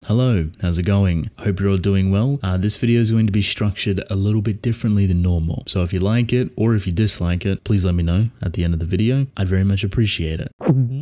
Hello, how's it going? I hope you're all doing well. This video is going to be structured a little bit differently than normal. So if you like it or if you dislike it, please let me know at the end of the video. I'd very much appreciate it.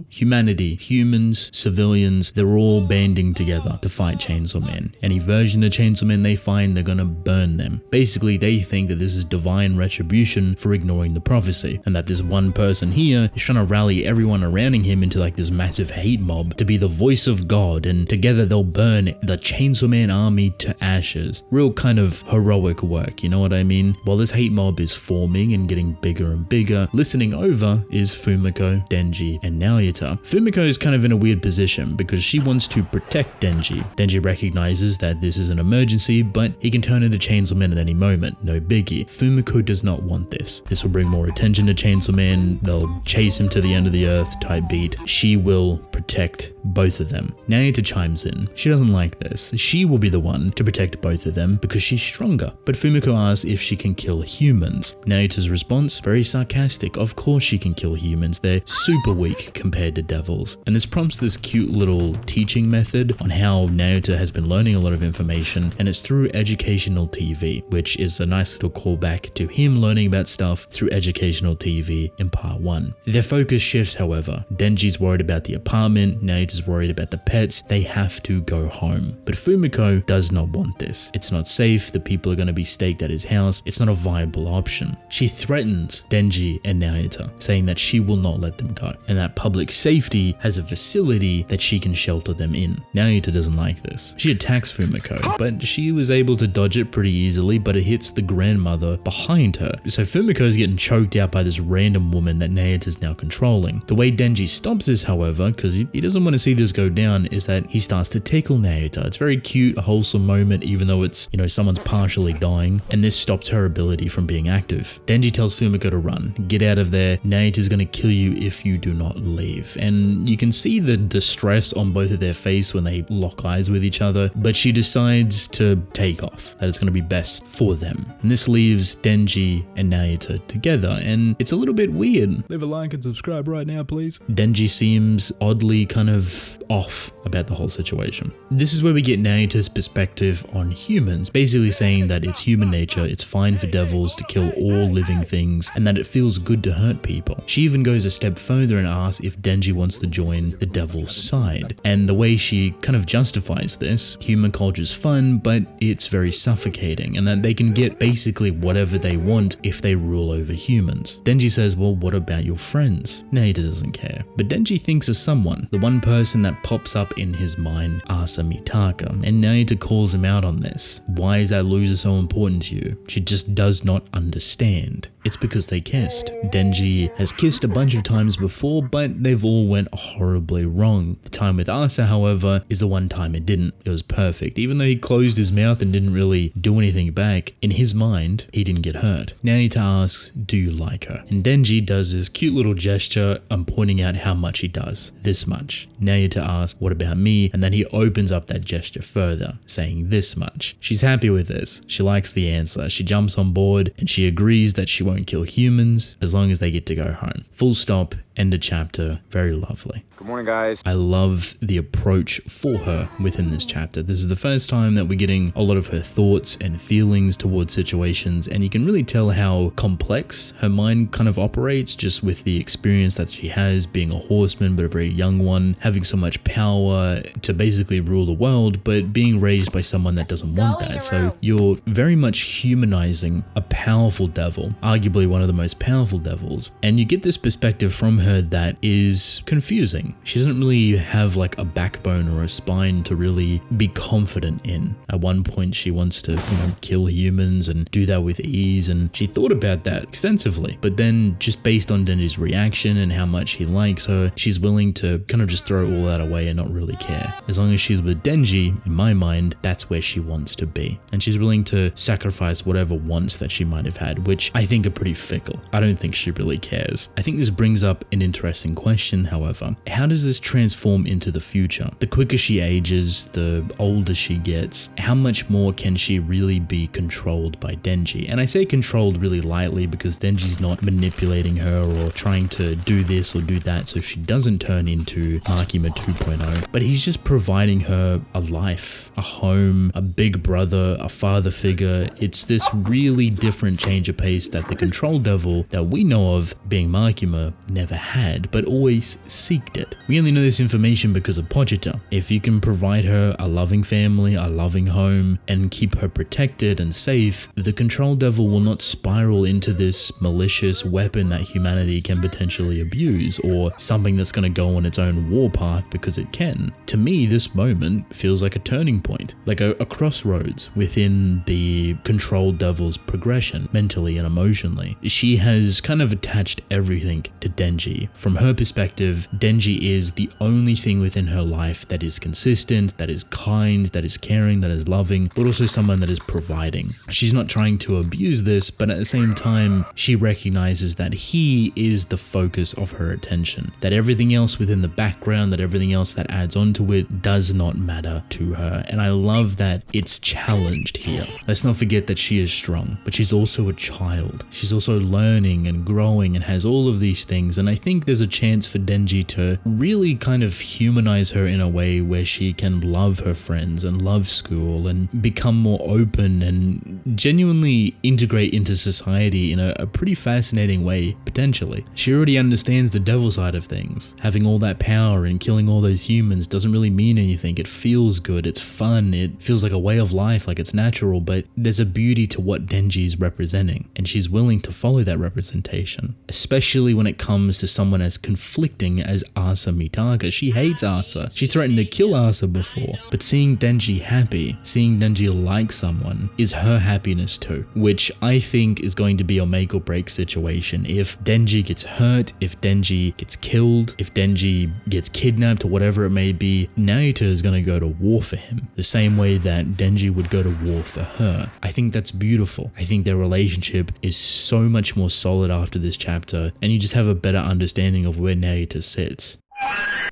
Humanity, humans, civilians, they're all banding together to fight chainsawman. Any version of chainsawman they find, they're gonna burn them. Basically, they think that this is divine retribution for ignoring the prophecy, and that this one person here is trying to rally everyone around him into like this massive hate mob to be the voice of God, and together they'll burn the chainsawman army to ashes. Real kind of heroic work, you know what I mean? While this hate mob is forming and getting bigger and bigger, listening over is Fumiko, Denji, and Nayuta. Fumiko is kind of in a weird position because she wants to protect Denji. Denji recognizes that this is an emergency, but he can turn into chainsawman at any moment, no biggie. Fumiko does not want this. This will bring more attention to chainsawman, they'll chase him to the end of the earth type beat. She will protect both of them. Nayuta chimes in. She doesn't like this. She will be the one to protect both of them because she's stronger. But Fumiko asks if she can kill humans. Nayuta's response, very sarcastic. Of course she can kill humans. They're super weak compared to devils. And this prompts this cute little teaching method on how Nayuta has been learning a lot of information, and it's through educational TV, which is a nice little callback to him learning about stuff through educational TV in part 1. Their focus shifts, however. Denji's worried about the apartment, Nayuta's worried about the pets. They have to go home. But Fumiko does not want this. It's not safe, the people are going to be staked at his house, it's not a viable option. She threatens Denji and Nayuta, saying that she will not let them go, and that public safety has a facility that she can shelter them in. Nayuta doesn't like this. She attacks Fumiko, but she was able to dodge it pretty easily, but it hits the grandmother behind her. So Fumiko is getting choked out by this random woman that Nayuta is now controlling. The way Denji stops this, however, because he doesn't want to see this go down, is that he starts to tickle Nayuta. It's very cute, a wholesome moment, even though it's, someone's partially dying, and this stops her ability from being active. Denji tells Fumiko to run, get out of there, Nayuta's gonna kill you if you do not leave. And you can see the distress on both of their face when they lock eyes with each other, but she decides to take off, that it's gonna be best for them. And this leaves Denji and Nayuta together, and it's a little bit weird. Leave a like and subscribe right now, please. Denji seems oddly kind of off about the whole situation. This is where we get Nayuta's perspective on humans, basically saying that it's human nature, it's fine for devils to kill all living things, and that it feels good to hurt people. She even goes a step further and asks if Denji wants to join the devil's side. And the way she kind of justifies this, human culture's fun, but it's very suffocating, and that they can get basically whatever they want if they rule over humans. Denji says, well, what about your friends? Nayuta doesn't care. But Denji thinks of someone, the one person that pops up in his mind, Asa Mitaka, and Nayuta calls him out on this. Why is that loser so important to you? She just does not understand. It's because they kissed. Denji has kissed a bunch of times before, but they've all went horribly wrong. The time with Asa, however, is the one time it didn't. It was perfect. Even though he closed his mouth and didn't really do anything back, in his mind, he didn't get hurt. Nayuta asks, do you like her? And Denji does this cute little gesture, pointing out how much he does. This much. Nayuta asks, what about me? And then he opens up that gesture further, saying this much. She's happy with this. She likes the answer. She jumps on board and she agrees that she won't kill humans as long as they get to go home. Full stop. End of chapter. Very lovely. Good morning, guys. I love the approach for her within this chapter. This is the first time that we're getting a lot of her thoughts and feelings towards situations, and you can really tell how complex her mind kind of operates just with the experience that she has, being a horseman but a very young one, having so much power to basically rule the world, but being raised by someone that doesn't want that. So you're very much humanizing a powerful devil, arguably one of the most powerful devils, and you get this perspective from her that is confusing. She doesn't really have like a backbone or a spine to really be confident in. At one point she wants to, kill humans and do that with ease, and she thought about that extensively, but then just based on Denji's reaction and how much he likes her, she's willing to kind of just throw all that away and not really care. As long as she's with Denji, in my mind, that's where she wants to be, and she's willing to sacrifice whatever wants that she might have had, which I think are pretty fickle. I don't think she really cares. I think this brings up an interesting question, however. how does this transform into the future? The quicker she ages, the older she gets, how much more can she really be controlled by Denji? And I say controlled really lightly because Denji's not manipulating her or trying to do this or do that so she doesn't turn into Makima 2.0, but he's just providing her a life, a home, a big brother, a father figure. It's this really different change of pace that the control devil that we know of, being Makima, never had, but always seeked it. We only know this information because of Pochita. If you can provide her a loving family, a loving home, and keep her protected and safe, the control devil will not spiral into this malicious weapon that humanity can potentially abuse, or something that's going to go on its own warpath because it can. To me, this moment feels like a turning point, like a crossroads within the control devil's progression, mentally and emotionally. She has kind of attached everything to Denji. From her perspective, Denji is the only thing within her life that is consistent, that is kind, that is caring, that is loving, but also someone that is providing. She's not trying to abuse this, but at the same time, she recognizes that he is the focus of her attention, that everything else within the background, that everything else that adds onto it does not matter to her. And I love that it's challenged here. Let's not forget that she is strong, but she's also a child. She's also learning and growing and has all of these things. And I think there's a chance for Denji to really kind of humanize her in a way where she can love her friends and love school and become more open and genuinely integrate into society in a pretty fascinating way, potentially. She already understands the devil side of things. Having all that power and killing all those humans doesn't really mean anything. It feels good, it's fun, it feels like a way of life, like it's natural, but there's a beauty to what Denji is representing, and she's willing to follow that representation, especially when it comes to someone as conflicting as Asa Mitaka. She hates Asa. She threatened to kill Asa before, but seeing Denji happy, seeing Denji like someone is her happiness too, which I think is going to be a make or break situation. If Denji gets hurt, if Denji gets killed, if Denji gets kidnapped or whatever it may be, Nayuta is going to go to war for him, the same way that Denji would go to war for her. I think that's beautiful. I think their relationship is so much more solid after this chapter, and you just have a better understanding of where Nayuta sits.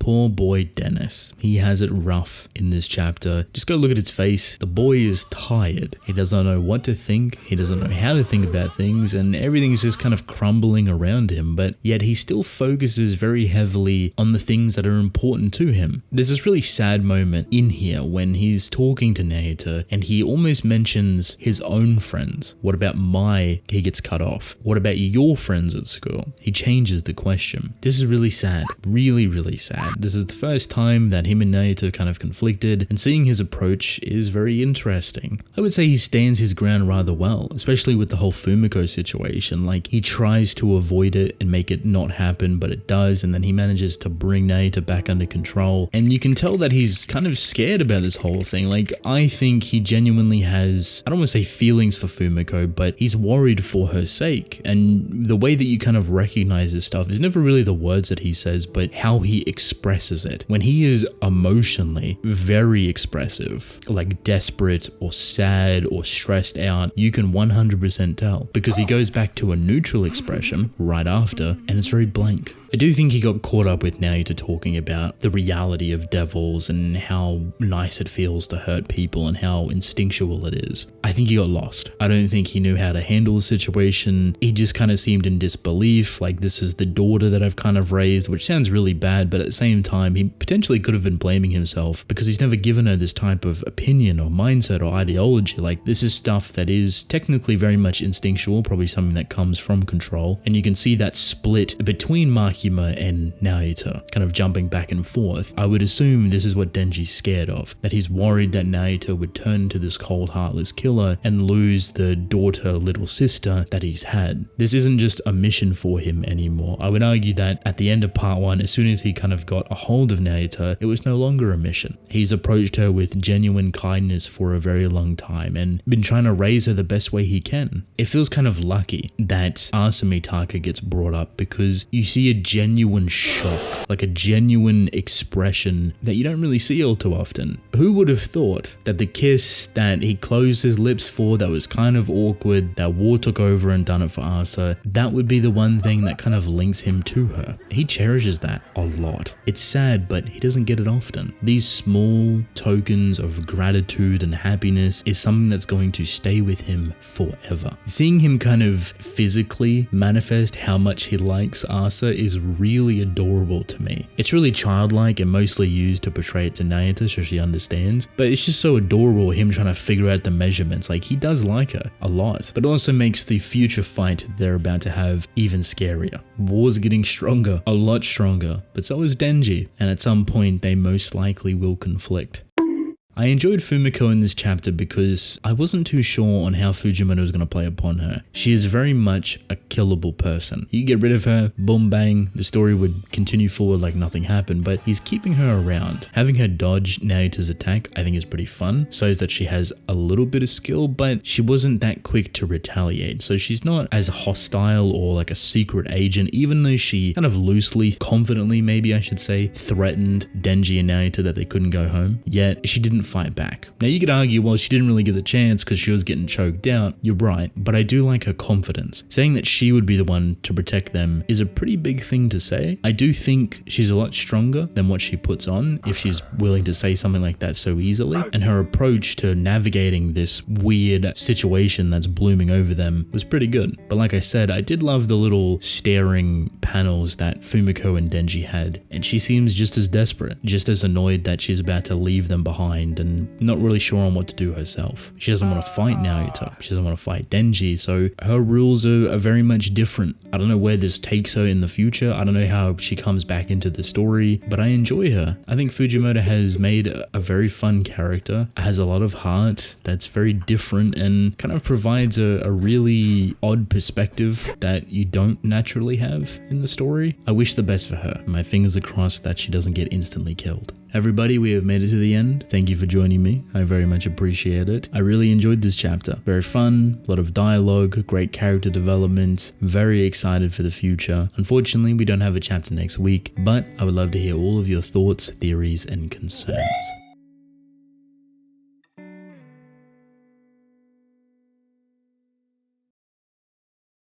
Poor boy Dennis. He has it rough in this chapter. Just go look at his face. The boy is tired. He doesn't know what to think. He doesn't know how to think about things, and everything's just kind of crumbling around him, but yet he still focuses very heavily on the things that are important to him. There's this really sad moment in here when he's talking to Nayuta and he almost mentions his own friends. What about he gets cut off? What about your friends at school? He changes the question. This is really sad. Really, really sad. This is the first time that him and Nayuta kind of conflicted, and seeing his approach is very interesting. I would say he stands his ground rather well, especially with the whole Fumiko situation. Like, he tries to avoid it and make it not happen, but it does, and then he manages to bring Nayuta back under control. And you can tell that he's kind of scared about this whole thing. Like, I think he genuinely has, I don't want to say feelings for Fumiko, but he's worried for her sake. And the way that you kind of recognize this stuff is never really the words that he says, but how he expresses it. When he is emotionally very expressive, like desperate or sad or stressed out, you can 100% tell, because he goes back to a neutral expression right after, and it's very blank. I do think he got caught up with Nayuta talking about the reality of devils and how nice it feels to hurt people and how instinctual it is. I think he got lost. I don't think he knew how to handle the situation. He just kind of seemed in disbelief, like this is the daughter that I've kind of raised, which sounds really bad, but at the same time, he potentially could have been blaming himself because he's never given her this type of opinion or mindset or ideology. Like, this is stuff that is technically very much instinctual, probably something that comes from control, and you can see that split between Makima and Nayuta, kind of jumping back and forth. I would assume this is what Denji's scared of, that he's worried that Nayuta would turn into this cold, heartless killer and lose the daughter, little sister that he's had. This isn't just a mission for him anymore. I would argue that at the end of part 1, as soon as he kind of got a hold of Nayuta, it was no longer a mission. He's approached her with genuine kindness for a very long time and been trying to raise her the best way he can. It feels kind of lucky that Asa Mitaka gets brought up, because you see a genuine shock, like a genuine expression that you don't really see all too often. Who would have thought that the kiss that he closed his lips for, that was kind of awkward, that War took over and done it for Asa, that would be the one thing that kind of links him to her. He cherishes that a lot. It's sad, but he doesn't get it often. These small tokens of gratitude and happiness is something that's going to stay with him forever. Seeing him kind of physically manifest how much he likes Asa is really adorable to me. It's really childlike and mostly used to portray it to Nayuta so she understands, but it's just so adorable him trying to figure out the measurements. Like, he does like her a lot, but also makes the future fight they're about to have even scarier. War's getting stronger, a lot stronger, but so is Denji, and at some point they most likely will conflict. I enjoyed Fumiko in this chapter because I wasn't too sure on how Fujimoto was going to play upon her. She is very much a killable person. You get rid of her, boom bang, the story would continue forward like nothing happened, but he's keeping her around. Having her dodge Nayuta's attack I think is pretty fun, shows that she has a little bit of skill, but she wasn't that quick to retaliate, so she's not as hostile or like a secret agent, even though she kind of loosely, confidently maybe I should say, threatened Denji and Nayuta that they couldn't go home, yet she didn't fight back. Now you could argue, well, she didn't really get the chance because she was getting choked out. You're right, but I do like her confidence. Saying that she would be the one to protect them is a pretty big thing to say. I do think she's a lot stronger than what she puts on if she's willing to say something like that so easily, and her approach to navigating this weird situation that's blooming over them was pretty good. But like I said, I did love the little staring panels that Fumiko and Denji had, and she seems just as desperate, just as annoyed that she's about to leave them behind and not really sure on what to do herself. She doesn't want to fight Nayuta, she doesn't want to fight Denji, so her rules are very much different. I don't know where this takes her in the future, I don't know how she comes back into the story, but I enjoy her. I think Fujimoto has made a very fun character, has a lot of heart, that's very different and kind of provides a really odd perspective that you don't naturally have in the story. I wish the best for her. My fingers are crossed that she doesn't get instantly killed. Everybody, we have made it to the end. Thank you for joining me. I very much appreciate it. I really enjoyed this chapter. Very fun, a lot of dialogue, great character development, very excited for the future. Unfortunately, we don't have a chapter next week, but I would love to hear all of your thoughts, theories, and concerns.